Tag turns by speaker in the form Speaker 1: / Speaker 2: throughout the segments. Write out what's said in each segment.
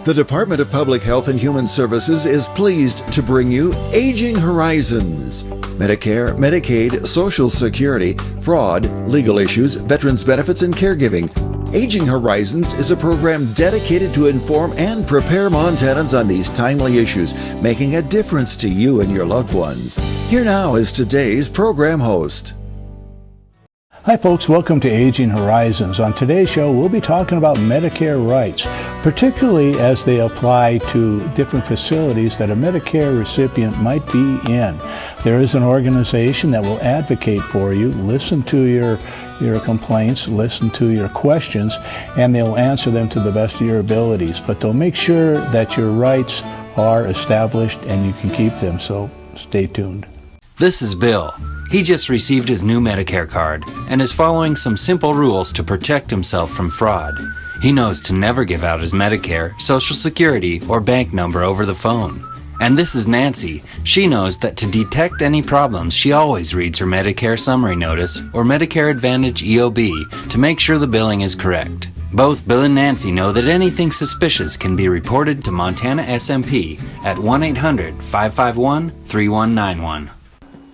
Speaker 1: The Department of Public Health and Human Services is pleased to bring you Aging Horizons. Medicare, Medicaid, Social Security, fraud, legal issues, veterans benefits, and caregiving. Aging Horizons is a program dedicated to inform and prepare Montanans on these timely issues, making a difference to you and your loved ones. Here now is today's program host.
Speaker 2: Hi folks, welcome to Aging Horizons. On today's show, we'll be talking about Medicare rights, particularly as they apply to different facilities that a Medicare recipient might be in. There is an organization that will advocate for you, listen to your complaints, listen to your questions, and they'll answer them to the best of your abilities. But they'll make sure that your rights are established and you can keep them, so stay tuned.
Speaker 3: This is Bill. He just received his new Medicare card and is following some simple rules to protect himself from fraud. He knows to never give out his Medicare, Social Security, or bank number over the phone. And this is Nancy. She knows that to detect any problems, she always reads her Medicare summary notice or Medicare Advantage EOB to make sure the billing is correct. Both Bill and Nancy know that anything suspicious can be reported to Montana SMP at 1-800-551-3191.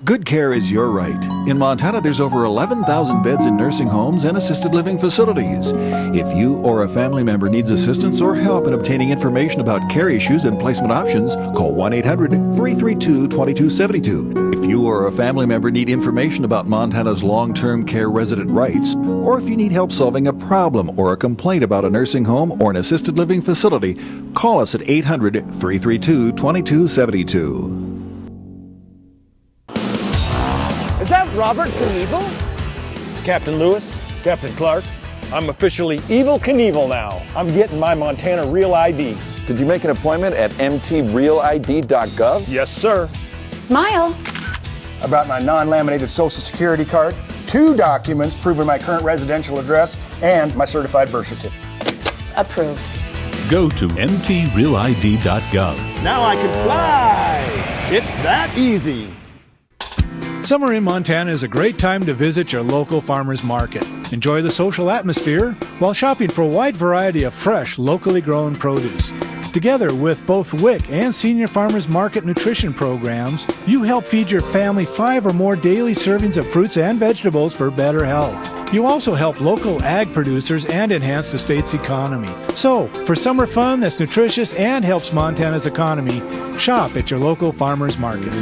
Speaker 1: Good care is your right. In Montana, there's over 11,000 beds in nursing homes and assisted living facilities. If you or a family member needs assistance or help in obtaining information about care issues and placement options, call 1-800-332-2272. If you or a family member need information about Montana's long-term care resident rights, or if you need help solving a problem or a complaint about a nursing home or an assisted living facility, call us at 800-332-2272.
Speaker 4: Is that Robert Knievel? Captain Lewis, Captain Clark, I'm officially Evel Knievel now. I'm getting my Montana Real ID.
Speaker 5: Did you make an appointment at mtrealid.gov?
Speaker 4: Yes, sir.
Speaker 6: Smile.
Speaker 7: About my non-laminated Social Security card, 2 documents proving my current residential address, and my certified birth certificate.
Speaker 6: Approved.
Speaker 8: Go to mtrealid.gov.
Speaker 4: Now I can fly. It's that easy.
Speaker 9: Summer in Montana is a great time to visit your local farmer's market. Enjoy the social atmosphere while shopping for a wide variety of fresh, locally grown produce. Together with both WIC and Senior Farmers Market nutrition programs, you help feed your family 5 or more daily servings of fruits and vegetables for better health. You also help local ag producers and enhance the state's economy. So, for summer fun that's nutritious and helps Montana's economy, shop at your local farmer's market.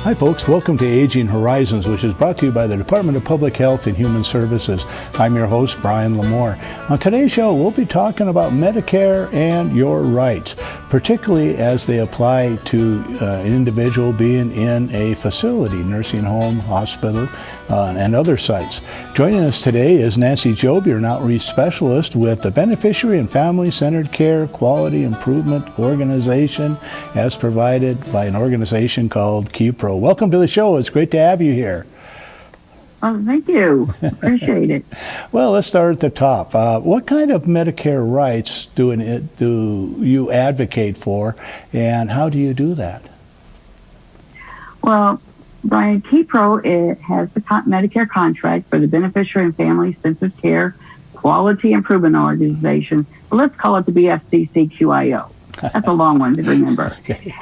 Speaker 2: Hi folks, welcome to Aging Horizons, which is brought to you by the Department of Public Health and Human Services. I'm your host, Brian Lamore. On today's show, we'll be talking about Medicare and your rights, particularly as they apply to an individual being in a facility, nursing home, hospital, and other sites. Joining us today is Nancy Job, an outreach specialist with the Beneficiary and Family-Centered Care Quality Improvement Organization, as provided by an organization called KEPRO. Welcome to the show. It's great to have you here.
Speaker 10: Oh, thank you. Appreciate it.
Speaker 2: Well, let's start at the top. What kind of Medicare rights do you advocate for, and how do you do that?
Speaker 10: Well, Brian, KEPRO, it has the Medicare contract for the Beneficiary and Family-Centered Care Quality Improvement Organization. Well, let's call it the BFCCQIO. That's a long one to remember.
Speaker 2: Okay.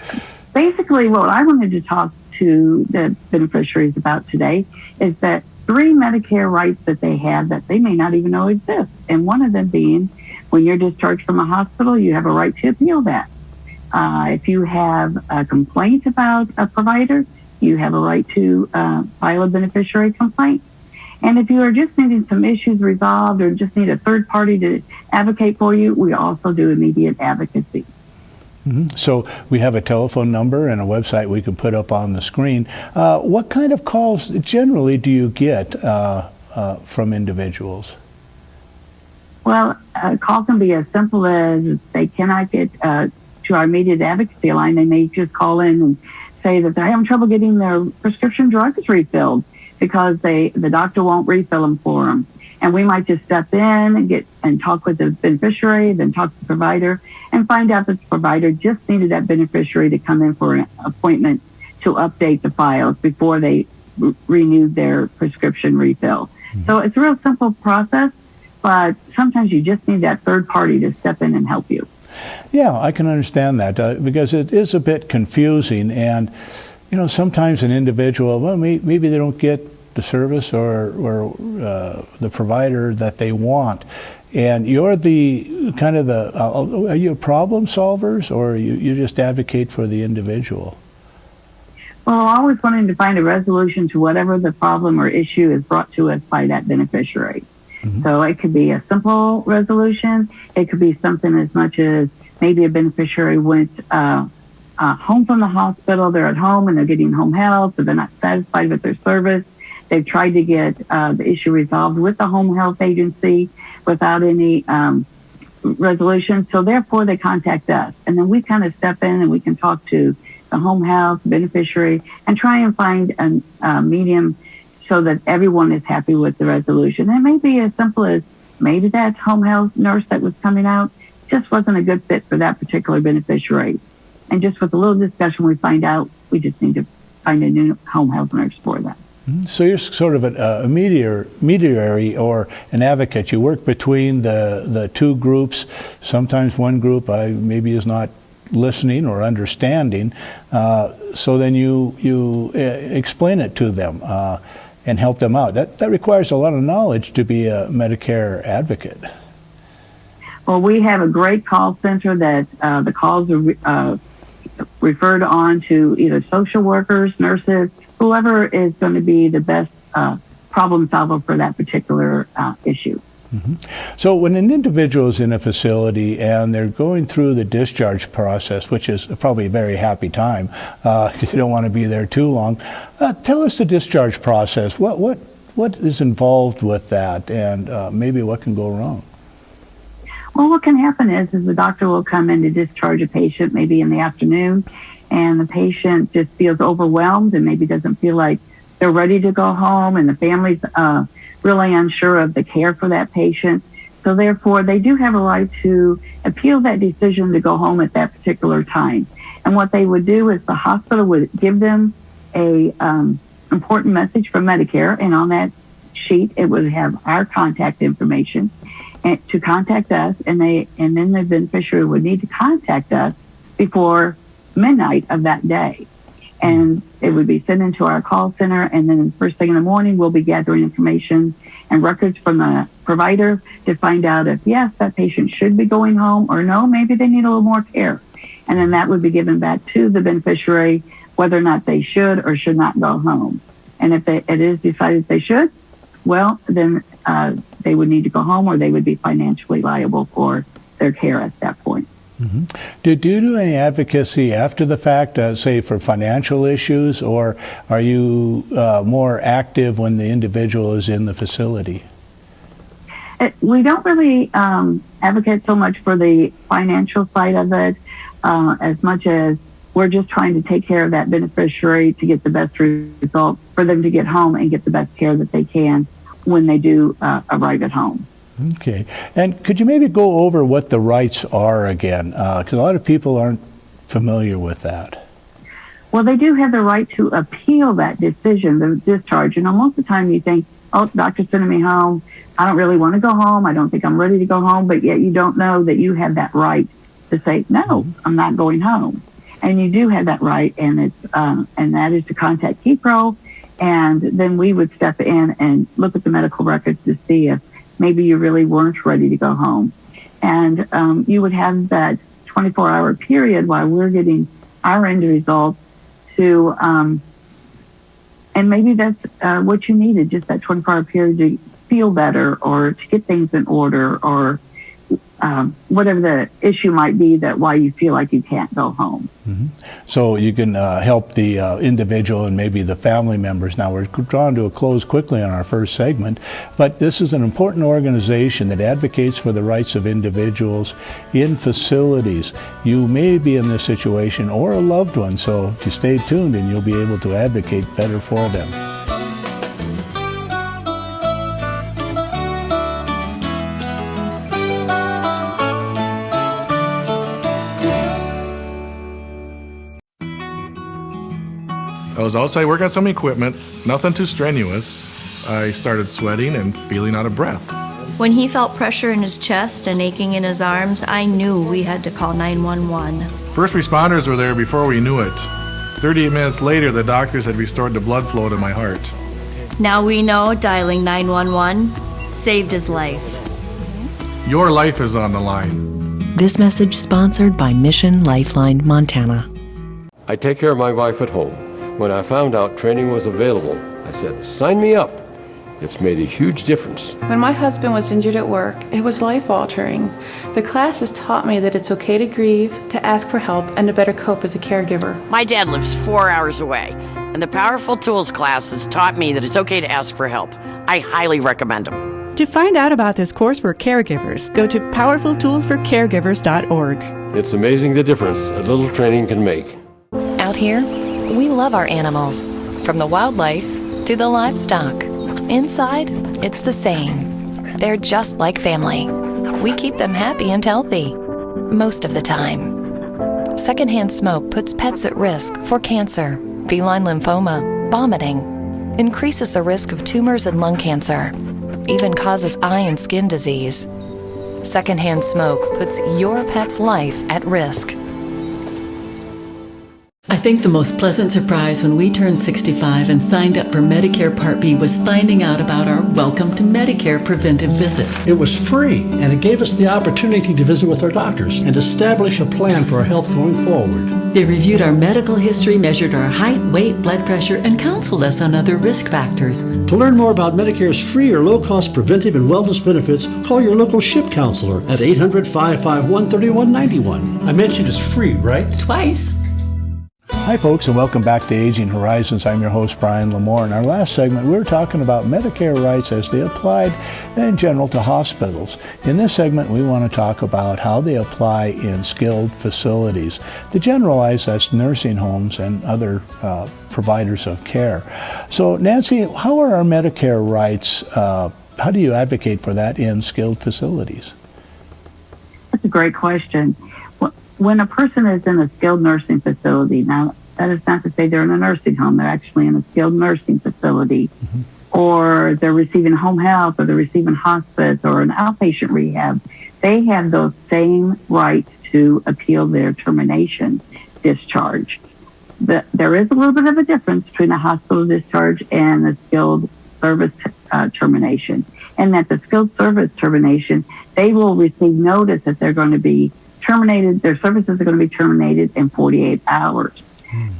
Speaker 10: Basically, what I wanted to talk to the beneficiaries about today is that 3 Medicare rights that they have that they may not even know exist. And one of them being, when you're discharged from a hospital, you have a right to appeal that. If you have a complaint about a provider, you have a right to file a beneficiary complaint. And if you are just needing some issues resolved or just need a third party to advocate for you, we also do immediate advocacy.
Speaker 2: Mm-hmm. So we have a telephone number and a website we can put up on the screen. What kind of calls generally do you get from individuals?
Speaker 10: Well, a call can be as simple as they cannot get to our immediate advocacy line. They may just call in and say that they're having trouble getting their prescription drugs refilled because the doctor won't refill them for them. And we might just step in and talk with the beneficiary, then talk to the provider, and find out that the provider just needed that beneficiary to come in for an appointment to update the files before they renewed their prescription refill. Mm-hmm. So it's a real simple process. but sometimes you just need that third party to step in and help you.
Speaker 2: Yeah, I can understand that because it is a bit confusing, and sometimes an individual, well, maybe they don't get the service or the provider that they want, and you're the kind of are you problem solvers, or you just advocate for the individual?
Speaker 10: Well, always wanting to find a resolution to whatever the problem or issue is brought to us by that beneficiary. Mm-hmm. So it could be a simple resolution. It could be something as much as maybe a beneficiary went home from the hospital. They're at home and they're getting home health, but they're not satisfied with their service. They've tried to get the issue resolved with the home health agency without any resolution. So therefore, they contact us. And then we kind of step in and we can talk to the home health beneficiary and try and find a medium so that everyone is happy with the resolution. It may be as simple as maybe that home health nurse that was coming out just wasn't a good fit for that particular beneficiary. And just with a little discussion, we find out we just need to find a new home health nurse for that.
Speaker 2: So you're sort of a mediary or an advocate. You work between the two groups. Sometimes one group maybe is not listening or understanding, so then you explain it to them and help them out. That requires a lot of knowledge to be a Medicare advocate.
Speaker 10: Well, we have a great call center that the calls are referred on to either social workers, nurses, whoever is going to be the best problem solver for that particular issue.
Speaker 2: Mm-hmm. So when an individual is in a facility and they're going through the discharge process, which is probably a very happy time, you don't want to be there too long. Tell us the discharge process. What is involved with that, and maybe what can go wrong?
Speaker 10: Well, what can happen is the doctor will come in to discharge a patient maybe in the afternoon, and the patient just feels overwhelmed and maybe doesn't feel like they're ready to go home, and the family's really unsure of the care for that patient. So therefore, they do have a right to appeal that decision to go home at that particular time. And what they would do is the hospital would give them a important message from Medicare, and on that sheet it would have our contact information and to contact us, and then the beneficiary would need to contact us before midnight of that day. And it would be sent into our call center, and then first thing in the morning, we'll be gathering information and records from the provider to find out if, yes, that patient should be going home, or no, maybe they need a little more care. And then that would be given back to the beneficiary, whether or not they should or should not go home. And if it is decided they should, well, then they would need to go home, or they would be financially liable for their care at that point.
Speaker 2: Mm-hmm. Do you do any advocacy after the fact, say for financial issues, or are you more active when the individual is in the facility?
Speaker 10: We don't really advocate so much for the financial side of it, as much as we're just trying to take care of that beneficiary to get the best result for them to get home and get the best care that they can when they do arrive at home.
Speaker 2: Okay. And could you maybe go over what the rights are again? Because a lot of people aren't familiar with that.
Speaker 10: Well, they do have the right to appeal that decision, the discharge. Most of the time you think, oh, doctor's sending me home. I don't really want to go home. I don't think I'm ready to go home. But yet you don't know that you have that right to say, no, I'm not going home. And you do have that right, and it's and that is to contact KEPRO. And then we would step in and look at the medical records to see if maybe you really weren't ready to go home. And you would have that 24-hour period while we're getting our end results to, and maybe that's what you needed, just that 24-hour period to feel better or to get things in order, or whatever the issue might be that why you feel like you can't go home.
Speaker 2: Mm-hmm. So you can help the individual and maybe the family members. Now we're drawn to a close quickly on our first segment, but this is an important organization that advocates for the rights of individuals in facilities. You may be in this situation or a loved one, so if you stay tuned and you'll be able to advocate better for them.
Speaker 11: I was outside working on some equipment, nothing too strenuous. I started sweating and feeling out of breath.
Speaker 12: When he felt pressure in his chest and aching in his arms, I knew we had to call 911.
Speaker 11: First responders were there before we knew it. 38 minutes later, the doctors had restored the blood flow to my heart.
Speaker 12: Now we know dialing 911 saved his life.
Speaker 11: Your life is on the line.
Speaker 13: This message sponsored by Mission Lifeline Montana.
Speaker 14: I take care of my wife at home. When I found out training was available, I said, sign me up. It's made a huge difference.
Speaker 15: When my husband was injured at work, it was life-altering. The class has taught me that it's okay to grieve, to ask for help, and to better cope as a caregiver.
Speaker 16: My dad lives 4 hours away, and the Powerful Tools class has taught me that it's okay to ask for help. I highly recommend them.
Speaker 17: To find out about this course for caregivers, go to powerfultoolsforcaregivers.org.
Speaker 14: It's amazing the difference a little training can make.
Speaker 13: Out here, we love our animals, from the wildlife to the livestock. Inside, it's the same. They're just like family. We keep them happy and healthy, most of the time. Secondhand smoke puts pets at risk for cancer, feline lymphoma, vomiting, increases the risk of tumors and lung cancer, even causes eye and skin disease. Secondhand smoke puts your pet's life at risk.
Speaker 18: I think the most pleasant surprise when we turned 65 and signed up for Medicare Part B was finding out about our Welcome to Medicare preventive visit.
Speaker 19: It was free, and it gave us the opportunity to visit with our doctors and establish a plan for our health going forward.
Speaker 18: They reviewed our medical history, measured our height, weight, blood pressure, and counseled us on other risk factors.
Speaker 19: To learn more about Medicare's free or low-cost preventive and wellness benefits, call your local SHIP counselor at 800-551-3191. I mentioned it's free, right?
Speaker 18: Twice.
Speaker 2: Hi folks, and welcome back to Aging Horizons. I'm your host, Brian Lamore. In our last segment, we were talking about Medicare rights as they applied in general to hospitals. In this segment, we want to talk about how they apply in skilled facilities. To generalize, that's nursing homes and other providers of care. So Nancy, how are our Medicare rights, how do you advocate for that in skilled facilities?
Speaker 10: That's a great question. When a person is in a skilled nursing facility, now that is not to say they're in a nursing home, they're actually in a skilled nursing facility, or they're receiving home health, or they're receiving hospice, or an outpatient rehab, they have those same rights to appeal their termination discharge. There is a little bit of a difference between a hospital discharge and a skilled service termination, and that the skilled service termination, they will receive notice that they're going to be terminated, their services are going to be terminated in 48 hours.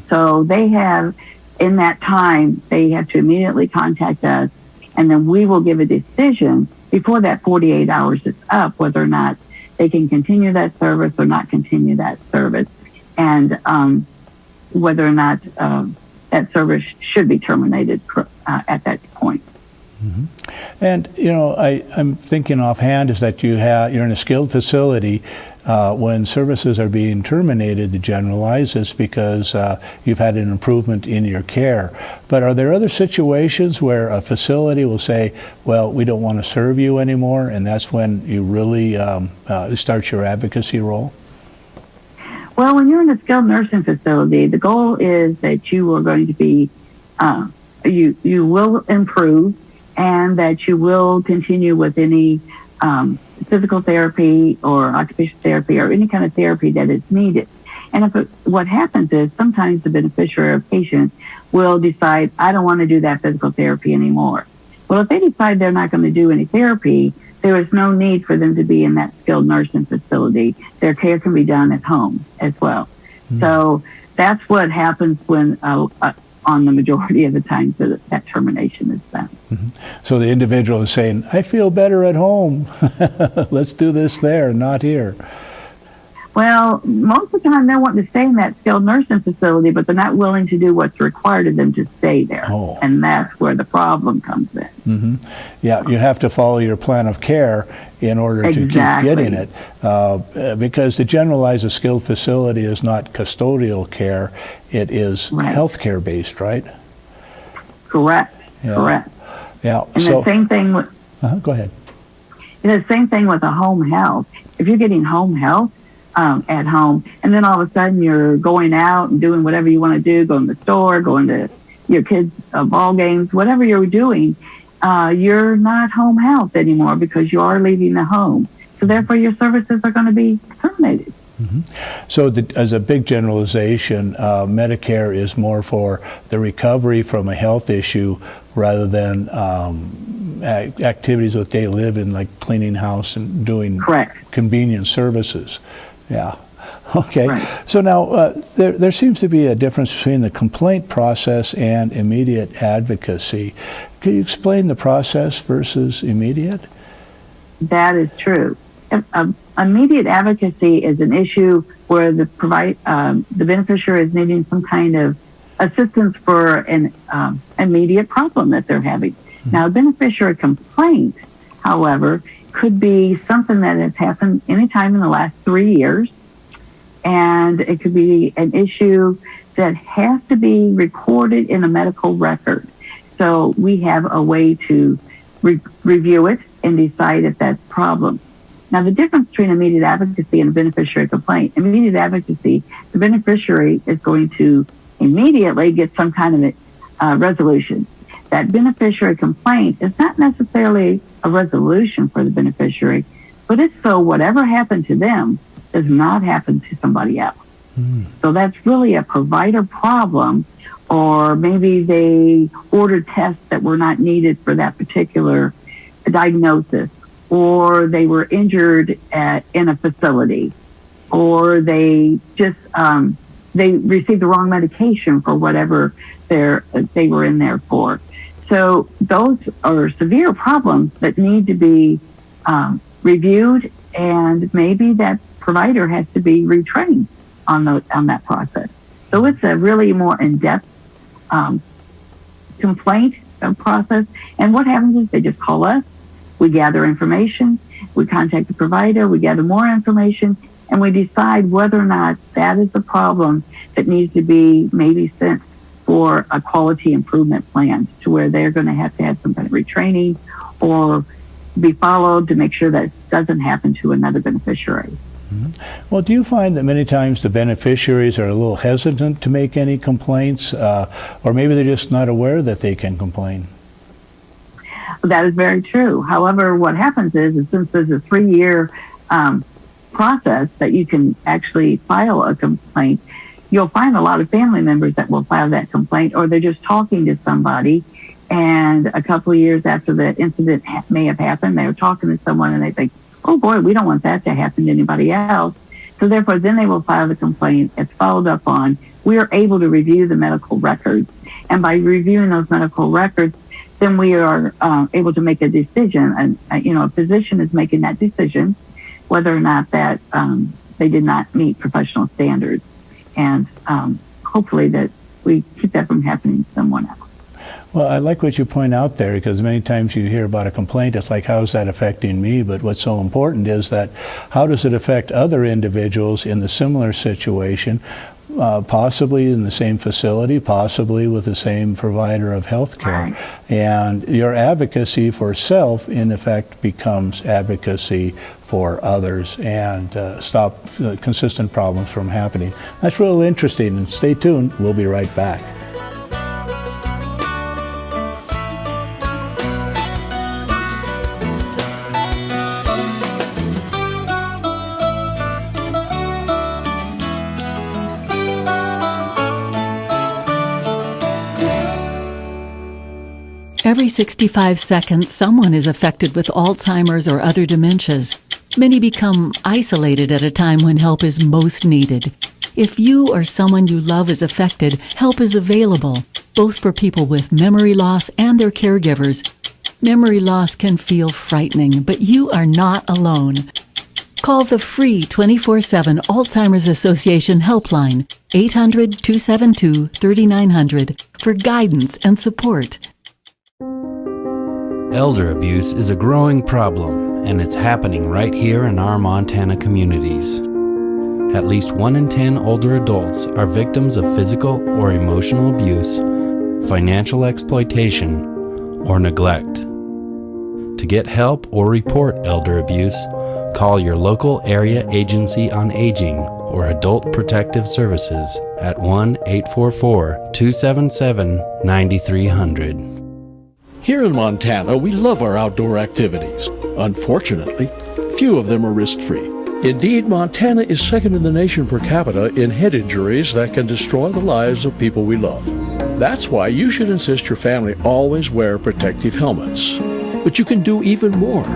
Speaker 10: So they have, in that time, they have to immediately contact us, and then we will give a decision before that 48 hours is up, whether or not they can continue that service or not continue that service, and whether or not that service should be terminated at that point.
Speaker 2: Mm-hmm. And, you know, I'm thinking offhand is that you're in a skilled facility. When services are being terminated, to generalize, it's because you've had an improvement in your care. But are there other situations where a facility will say, well, we don't want to serve you anymore, and that's when you really start your advocacy role?
Speaker 10: Well, when you're in a skilled nursing facility, the goal is that you are going to be, you will improve, and that you will continue with any physical therapy or occupational therapy or any kind of therapy that is needed. And what happens is sometimes the beneficiary or patient will decide, I don't want to do that physical therapy anymore. Well, if they decide they're not going to do any therapy, there is no need for them to be in that skilled nursing facility. Their care can be done at home as well. Mm-hmm. So that's what happens when on the majority of the times that termination is done.
Speaker 2: Mm-hmm. So the individual is saying, I feel better at home. Let's do this there, not here.
Speaker 10: Well, most of the time they're wanting to stay in that skilled nursing facility, but they're not willing to do what's required of them to stay there. Oh. And that's where the problem comes in.
Speaker 2: Mm-hmm. Yeah, you have to follow your plan of care in order to keep getting it. Because to generalize a skilled facility is not custodial care, it is healthcare based, right?
Speaker 10: Correct.
Speaker 2: Yeah.
Speaker 10: Correct.
Speaker 2: Yeah.
Speaker 10: And the same thing with
Speaker 2: go ahead.
Speaker 10: The same thing with a home health. If you're getting home health at home, and then all of a sudden you're going out and doing whatever you want to do, going to the store, going to your kids' ball games, whatever you're doing, you're not home health anymore because you are leaving the home. So therefore, your services are going to be terminated.
Speaker 2: Mm-hmm. So as a big generalization, Medicare is more for the recovery from a health issue rather than activities that they live in, like cleaning house and doing convenience services. Yeah. Okay. Right. So now there seems to be a difference between the complaint process and immediate advocacy. Can you explain the process versus immediate?
Speaker 10: That is true. Immediate advocacy is an issue where the beneficiary is needing some kind of assistance for an immediate problem that they're having. Mm-hmm. Now, a beneficiary complaint, however, could be something that has happened anytime in the last 3 years, and it could be an issue that has to be recorded in a medical record. So we have a way to review it and decide if that's a problem. Now, the difference between immediate advocacy and a beneficiary complaint, immediate advocacy, the beneficiary is going to immediately get some kind of resolution. That beneficiary complaint is not necessarily a resolution for the beneficiary, but it's so whatever happened to them does not happen to somebody else. So that's really a provider problem, or maybe they ordered tests that were not needed for that particular diagnosis, or they were injured in a facility, or they just they received the wrong medication for whatever they were in there for. So those are severe problems that need to be reviewed, and maybe that provider has to be retrained on that process. So it's a really more in-depth complaint process. And what happens is they just call us, we gather information, we contact the provider, we gather more information, and we decide whether or not that is a problem that needs to be maybe sent for a quality improvement plan, to where they're going to have some kind of retraining or be followed to make sure that it doesn't happen to another beneficiary.
Speaker 2: Mm-hmm. Well, do you find that many times the beneficiaries are a little hesitant to make any complaints, or maybe they're just not aware that they can complain?
Speaker 10: That is very true. However, what happens is since there's a 3-year process that you can actually file a complaint, you'll find a lot of family members that will file that complaint, or they're just talking to somebody, and a couple of years after the incident may have happened, they were talking to someone and they think, oh boy, we don't want that to happen to anybody else. So therefore, then they will file the complaint. It's followed up on. We are able to review the medical records. And by reviewing those medical records, then we are able to make a decision. And, a physician is making that decision whether or not that they did not meet professional standards. And hopefully that we keep that from happening to someone else.
Speaker 2: Well, I like what you point out there, because many times you hear about a complaint, it's like, how's that affecting me? But what's so important is that how does it affect other individuals in the similar situation, possibly in the same facility, possibly with the same provider of health care. Right. And your advocacy for self, in effect, becomes advocacy for others, and stop consistent problems from happening. That's really interesting, and stay tuned. We'll be right back.
Speaker 18: Every 65 seconds, someone is affected with Alzheimer's or other dementias. Many become isolated at a time when help is most needed. If you or someone you love is affected, help is available, both for people with memory loss and their caregivers. Memory loss can feel frightening, but you are not alone. Call the free 24/7 Alzheimer's Association helpline, 800-272-3900, for guidance and support.
Speaker 3: Elder abuse is a growing problem, and it's happening right here in our Montana communities. At least 1 in 10 older adults are victims of physical or emotional abuse, financial exploitation, or neglect. To get help or report elder abuse, call your local area agency on aging or Adult Protective Services at 1-844-277-9300.
Speaker 20: Here in Montana, we love our outdoor activities. Unfortunately, few of them are risk-free. Indeed, Montana is second in the nation per capita in head injuries that can destroy the lives of people we love. That's why you should insist your family always wear protective helmets. But you can do even more.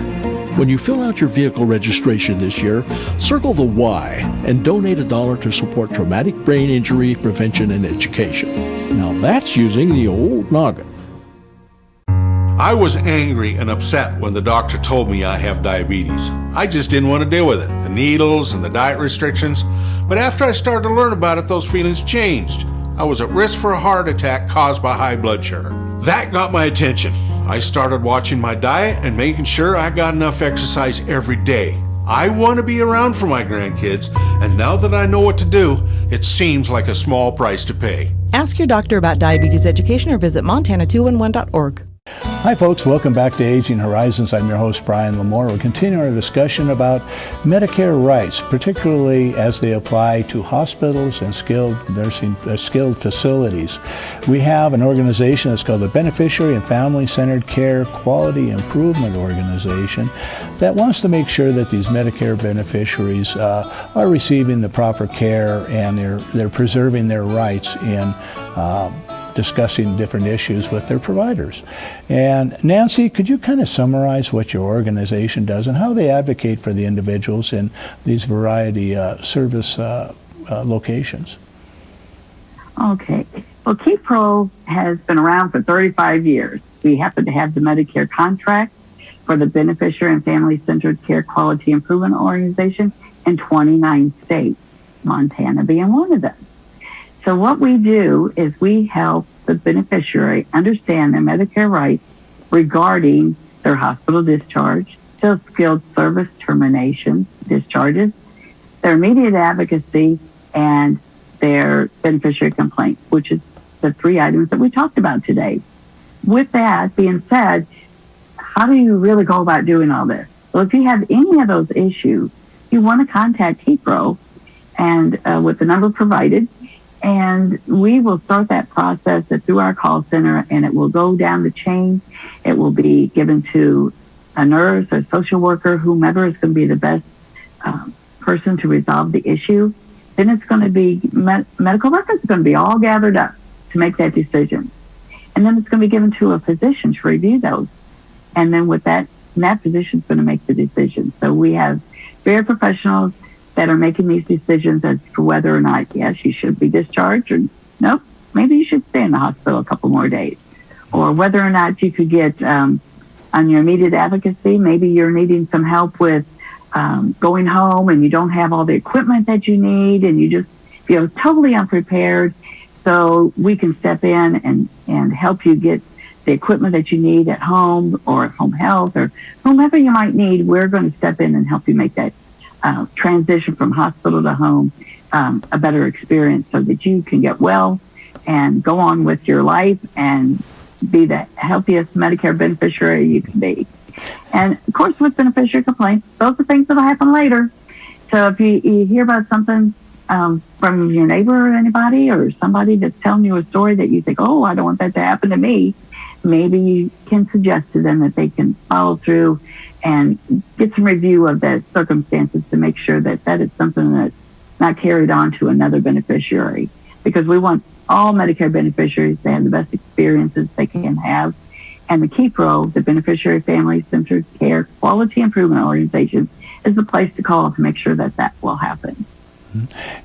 Speaker 20: When you fill out your vehicle registration this year, circle the Y and donate $1 to support traumatic brain injury prevention and education. Now that's using the old noggin.
Speaker 21: I was angry and upset when the doctor told me I have diabetes. I just didn't want to deal with it, the needles and the diet restrictions. But after I started to learn about it, those feelings changed. I was at risk for a heart attack caused by high blood sugar. That got my attention. I started watching my diet and making sure I got enough exercise every day. I want to be around for my grandkids, and now that I know what to do, it seems like a small price to pay.
Speaker 22: Ask your doctor about diabetes education or visit montana211.org.
Speaker 2: Hi folks, welcome back to Aging Horizons. I'm your host, Brian Lamore. We're continuing our discussion about Medicare rights, particularly as they apply to hospitals and skilled facilities. We have an organization that's called the Beneficiary and Family-Centered Care Quality Improvement Organization that wants to make sure that these Medicare beneficiaries are receiving the proper care and they're preserving their rights in discussing different issues with their providers. And Nancy, could you kind of summarize what your organization does and how they advocate for the individuals in these variety service locations?
Speaker 10: Okay. Well, KEPRO has been around for 35 years. We happen to have the Medicare contract for the Beneficiary and Family-Centered Care Quality Improvement Organization in 29 states, Montana being one of them. So what we do is we help the beneficiary understand their Medicare rights regarding their hospital discharge, their skilled service termination discharges, their immediate advocacy, and their beneficiary complaint, which is the 3 items that we talked about today. With that being said, how do you really go about doing all this? Well, if you have any of those issues, you want to contact KEPRO and with the number provided, and we will start that process through our call center, and it will go down the chain. It will be given to a nurse, a social worker, whomever is going to be the best person to resolve the issue. Then it's going to be medical records are going to be all gathered up to make that decision. And then it's going to be given to a physician to review those. And then with that physician's going to make the decision. So we have very professionals that are making these decisions as to whether or not, yes, you should be discharged, or nope, maybe you should stay in the hospital a couple more days. Or whether or not you could get, on your immediate advocacy, maybe you're needing some help with going home and you don't have all the equipment that you need and you just feel totally unprepared. So we can step in and help you get the equipment that you need at home or at home health or whomever you might need. We're going to step in and help you make that transition from hospital to home a better experience so that you can get well and go on with your life and be the healthiest Medicare beneficiary you can be. And of course, with beneficiary complaints, those are things that'll happen later. So if you hear about something from your neighbor or anybody or somebody that's telling you a story that you think, oh, I don't want that to happen to me, maybe you can suggest to them that they can follow through and get some review of the circumstances to make sure that that is something that's not carried on to another beneficiary. Because we want all Medicare beneficiaries to have the best experiences they can have. And the KEPRO, the Beneficiary Family-Centered Care Quality Improvement Organization, is the place to call to make sure that that will happen.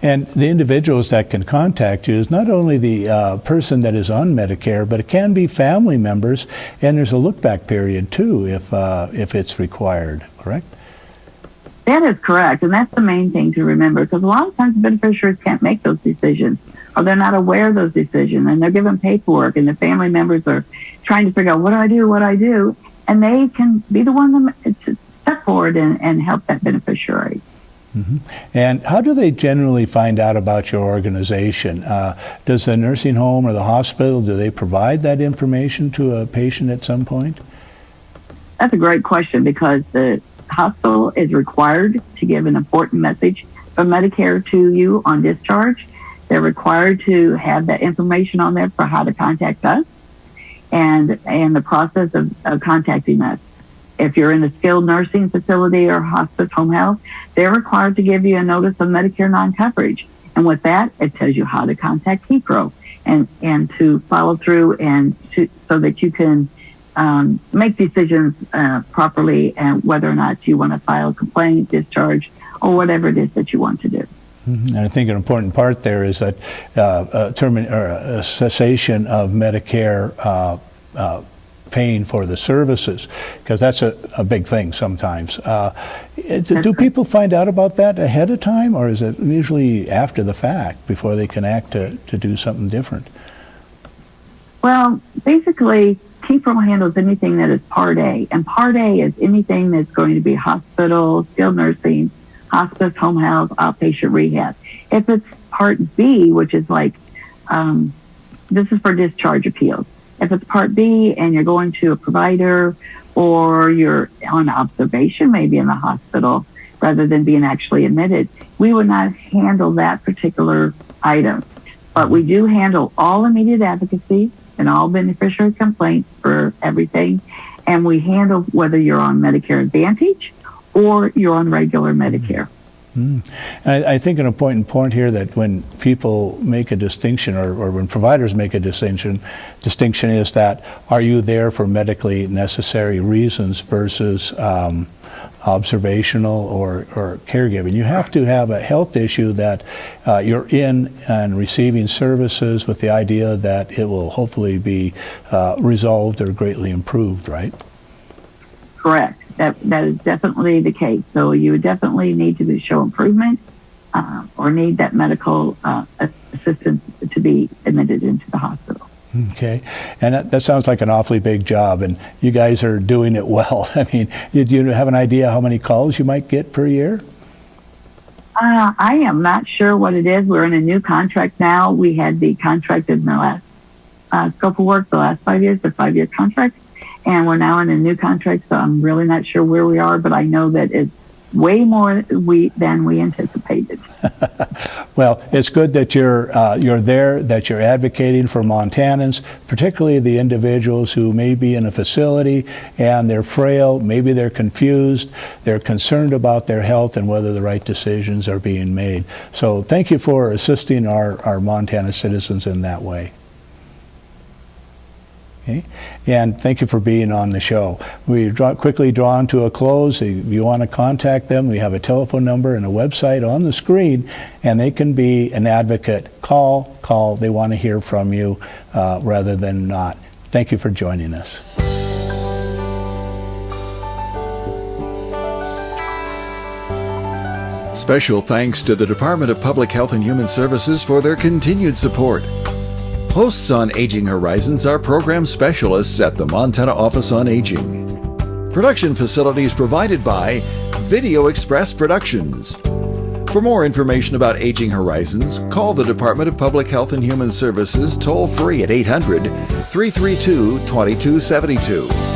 Speaker 2: And the individuals that can contact you is not only the person that is on Medicare, but it can be family members, and there's a look-back period too if it's required, correct?
Speaker 10: That is correct, and that's the main thing to remember, because a lot of times beneficiaries can't make those decisions, or they're not aware of those decisions, and they're given paperwork, and the family members are trying to figure out, what do I do? And they can be the one to step forward and help that beneficiary.
Speaker 2: Mm-hmm. And how do they generally find out about your organization? Does the nursing home or the hospital, do they provide that information to a patient at some point?
Speaker 10: That's a great question, because the hospital is required to give an important message from Medicare to you on discharge. They're required to have that information on there for how to contact us. and the process of contacting us. If you're in a skilled nursing facility or hospice home health, they're required to give you a notice of Medicare non-coverage. And with that, it tells you how to contact KEPRO and to follow through so that you can make decisions properly and whether or not you want to file a complaint, discharge, or whatever it is that you want to do.
Speaker 2: And I think an important part there is that a cessation of Medicare paying for the services, because that's a big thing sometimes. Do people find out about that ahead of time, or is it usually after the fact before they can act to do something different?
Speaker 10: Well, basically, KEPRO handles anything that is Part A, and Part A is anything that's going to be hospital, skilled nursing, hospice, home health, outpatient rehab. If it's Part B, which is like, this is for discharge appeals. If it's Part B and you're going to a provider or you're on observation, maybe in the hospital, rather than being actually admitted, we would not handle that particular item. But we do handle all immediate advocacy and all beneficiary complaints for everything. And we handle whether you're on Medicare Advantage or you're on regular Medicare.
Speaker 2: I think an important point here that when people make a distinction or when providers make a distinction is that are you there for medically necessary reasons versus observational or caregiving. You have to have a health issue that you're in and receiving services with the idea that it will hopefully be resolved or greatly improved, right?
Speaker 10: Correct. That is definitely the case. So you would definitely need to show improvement or need that medical assistance to be admitted into the hospital.
Speaker 2: Okay. And that sounds like an awfully big job, and you guys are doing it well. I mean, do you have an idea how many calls you might get per year?
Speaker 10: I am not sure what it is. We're in a new contract now. We had the contract in the last scope of work, the last 5 years, the 5-year contract. And we're now in a new contract, so I'm really not sure where we are, but I know that it's way more than we anticipated.
Speaker 2: Well, it's good that you're there, that you're advocating for Montanans, particularly the individuals who may be in a facility and they're frail, maybe they're confused, they're concerned about their health and whether the right decisions are being made. So thank you for assisting our Montana citizens in that way. Okay. And thank you for being on the show. We quickly drawn to a close. If you want to contact them, we have a telephone number and a website on the screen, and they can be an advocate. Call. They want to hear from you rather than not. Thank you for joining us.
Speaker 1: Special thanks to the Department of Public Health and Human Services for their continued support. Hosts on Aging Horizons are program specialists at the Montana Office on Aging. Production facilities provided by Video Express Productions. For more information about Aging Horizons, call the Department of Public Health and Human Services toll-free at 800-332-2272.